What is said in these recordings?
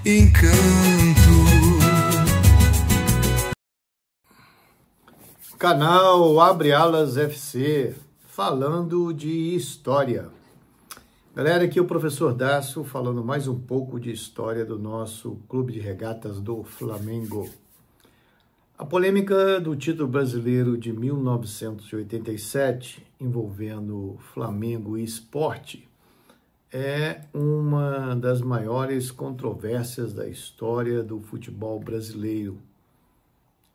encanto. Canal Abre Alas FC, falando de história. Galera, aqui é o professor Daço falando mais um pouco de história do nosso clube de regatas do Flamengo. A polêmica do título brasileiro de 1987, envolvendo Flamengo e Sport, é uma das maiores controvérsias da história do futebol brasileiro.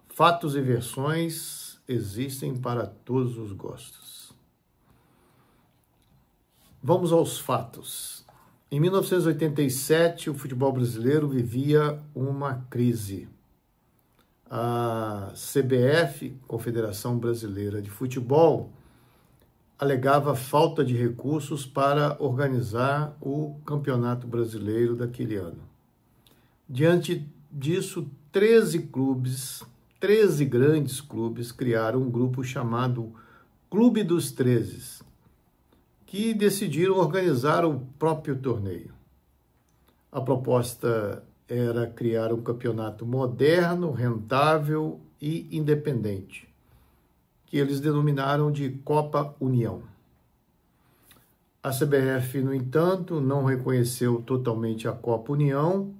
Fatos e versões existem para todos os gostos. Vamos aos fatos. Em 1987, o futebol brasileiro vivia uma crise. A CBF, Confederação Brasileira de Futebol, alegava falta de recursos para organizar o Campeonato Brasileiro daquele ano. Diante disso, 13 grandes clubes criaram um grupo chamado Clube dos 13, que decidiram organizar o próprio torneio. A proposta era criar um campeonato moderno, rentável e independente, que eles denominaram de Copa União. A CBF, no entanto, não reconheceu totalmente a Copa União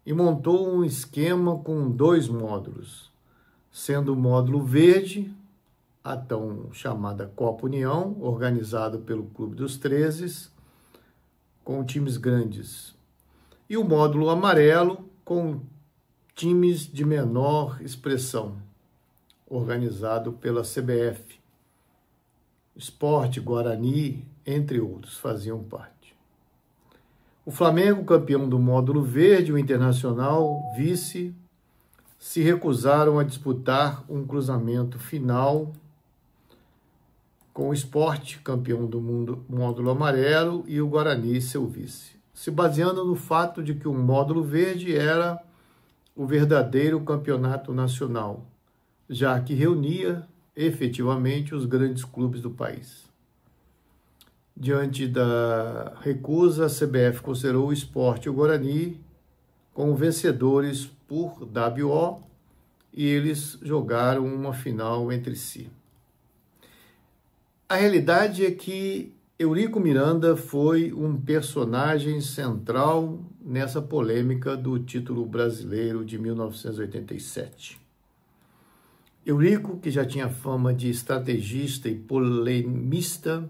e montou um esquema com 2 módulos, sendo o módulo verde, a tão chamada Copa União, organizado pelo Clube dos 13, com times grandes, e o módulo amarelo, com times de menor expressão, organizado pela CBF. Sport, Guarani, entre outros, faziam parte. O Flamengo, campeão do módulo verde, o Internacional, vice, se recusaram a disputar um cruzamento final com o Sport, campeão do módulo amarelo, e o Guarani, seu vice, se baseando no fato de que o módulo verde era o verdadeiro campeonato nacional, já que reunia efetivamente os grandes clubes do país. Diante da recusa, a CBF considerou o Sport e o Guarani como vencedores por WO e eles jogaram uma final entre si. A realidade é que Eurico Miranda foi um personagem central nessa polêmica do título brasileiro de 1987. Eurico, que já tinha fama de estrategista e polemista,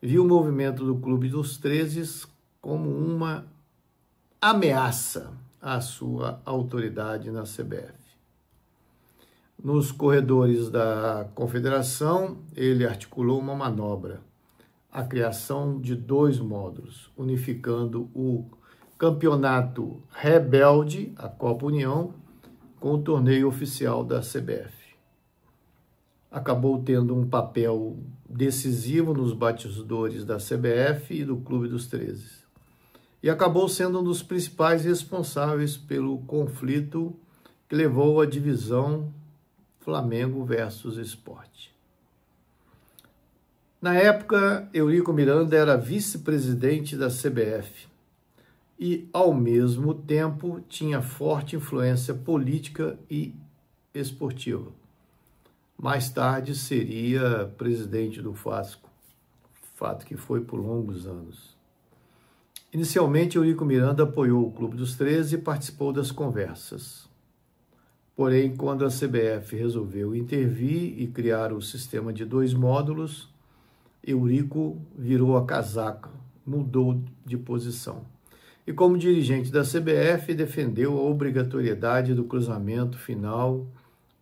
viu o movimento do Clube dos 13 como uma ameaça à sua autoridade na CBF. Nos corredores da Confederação, ele articulou uma manobra, a criação de 2 módulos, unificando o campeonato rebelde, a Copa União, com o torneio oficial da CBF. Acabou tendo um papel decisivo nos bastidores da CBF e do Clube dos 13. E acabou sendo um dos principais responsáveis pelo conflito que levou à divisão Flamengo versus Sport. Na época, Eurico Miranda era vice-presidente da CBF e, ao mesmo tempo, tinha forte influência política e esportiva. Mais tarde seria presidente do Vasco, fato que foi por longos anos. Inicialmente, Eurico Miranda apoiou o Clube dos 13 e participou das conversas. Porém, quando a CBF resolveu intervir e criar o sistema de 2 módulos, Eurico virou a casaca, mudou de posição. E como dirigente da CBF, defendeu a obrigatoriedade do cruzamento final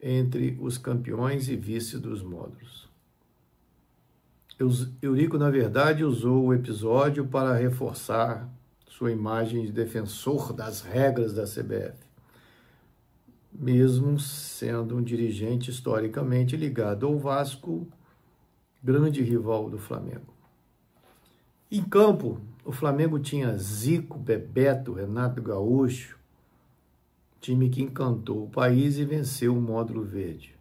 entre os campeões e vice dos módulos. Eurico, na verdade, usou o episódio para reforçar sua imagem de defensor das regras da CBF, mesmo sendo um dirigente historicamente ligado ao Vasco, grande rival do Flamengo. Em campo, o Flamengo tinha Zico, Bebeto, Renato Gaúcho, time que encantou o país e venceu o módulo verde.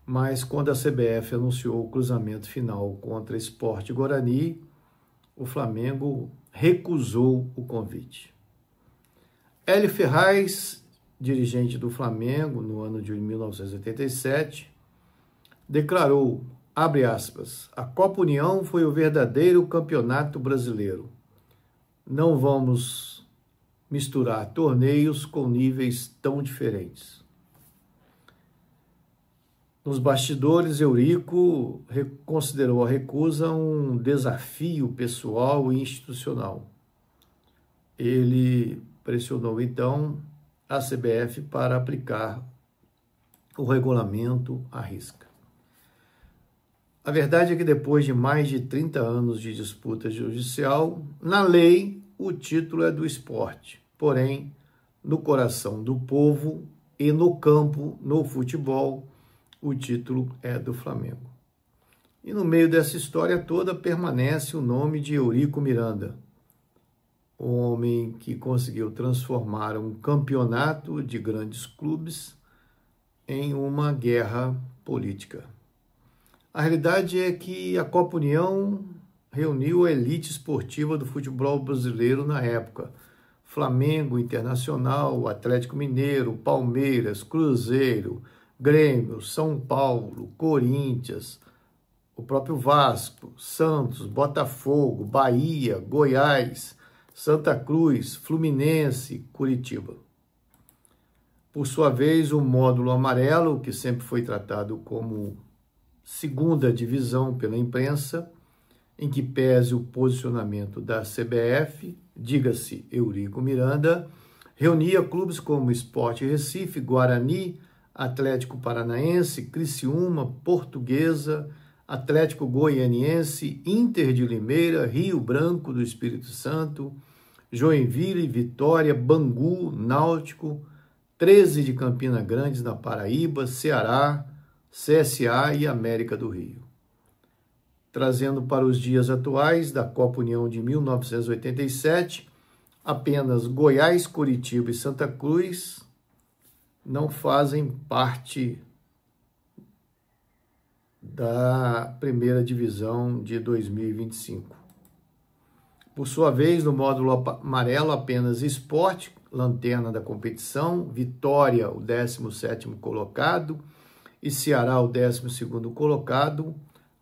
Mas quando a CBF anunciou o cruzamento final contra Sport e Guarani, o Flamengo recusou o convite. Hélio Ferraz, dirigente do Flamengo no ano de 1987, declarou, abre aspas, a Copa União foi o verdadeiro campeonato brasileiro. Não vamos misturar torneios com níveis tão diferentes. Nos bastidores, Eurico considerou a recusa um desafio pessoal e institucional. Ele pressionou, então, a CBF para aplicar o regulamento à risca. A verdade é que depois de mais de 30 anos de disputa judicial, na lei, o título é do esporte. Porém, no coração do povo e no campo, no futebol, o título é do Flamengo. E no meio dessa história toda permanece o nome de Eurico Miranda, o homem que conseguiu transformar um campeonato de grandes clubes em uma guerra política. A realidade é que a Copa União reuniu a elite esportiva do futebol brasileiro na época. Flamengo, Internacional, Atlético Mineiro, Palmeiras, Cruzeiro, Grêmio, São Paulo, Corinthians, o próprio Vasco, Santos, Botafogo, Bahia, Goiás, Santa Cruz, Fluminense, Curitiba. Por sua vez, o módulo amarelo, que sempre foi tratado como segunda divisão pela imprensa, em que pese o posicionamento da CBF, diga-se Eurico Miranda, reunia clubes como Sport Recife, Guarani, Atlético Paranaense, Criciúma, Portuguesa, Atlético Goianiense, Inter de Limeira, Rio Branco do Espírito Santo, Joinville, Vitória, Bangu, Náutico, 13 de Campina Grande, na Paraíba, Ceará, CSA e América do Rio. Trazendo para os dias atuais da Copa União de 1987, apenas Goiás, Curitiba e Santa Cruz não fazem parte da primeira divisão de 2025. Por sua vez, no módulo amarelo, apenas Sport, lanterna da competição, Vitória, o 17º colocado, e Ceará, o 12º colocado,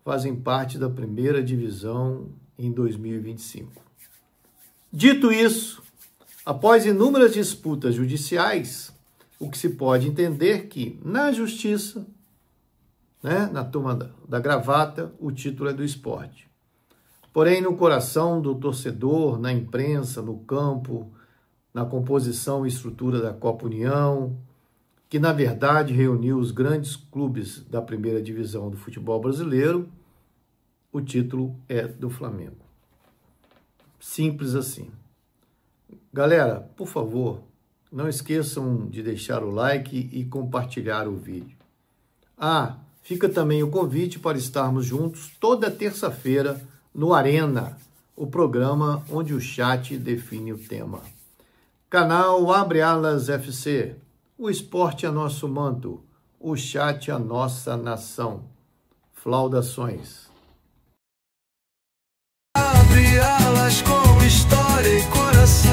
fazem parte da primeira divisão em 2025. Dito isso, após inúmeras disputas judiciais, o que se pode entender que, na justiça, na turma da gravata, o título é do esporte. Porém, no coração do torcedor, na imprensa, no campo, na composição e estrutura da Copa União, que na verdade reuniu os grandes clubes da primeira divisão do futebol brasileiro, o título é do Flamengo. Simples assim. Galera, por favor, não esqueçam de deixar o like e compartilhar o vídeo. Fica também o convite para estarmos juntos toda terça-feira no Arena, o programa onde o chat define o tema. Canal Abre Alas FC. O esporte é nosso manto, o chat é a nossa nação. Flaudações. Abre alas com história e coração.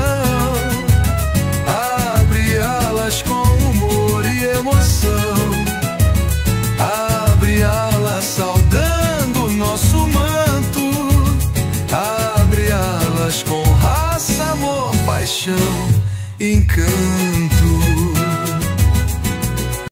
Abre alas com humor e emoção. Abre alas saudando nosso manto. Abre alas com raça, amor, paixão, encanto.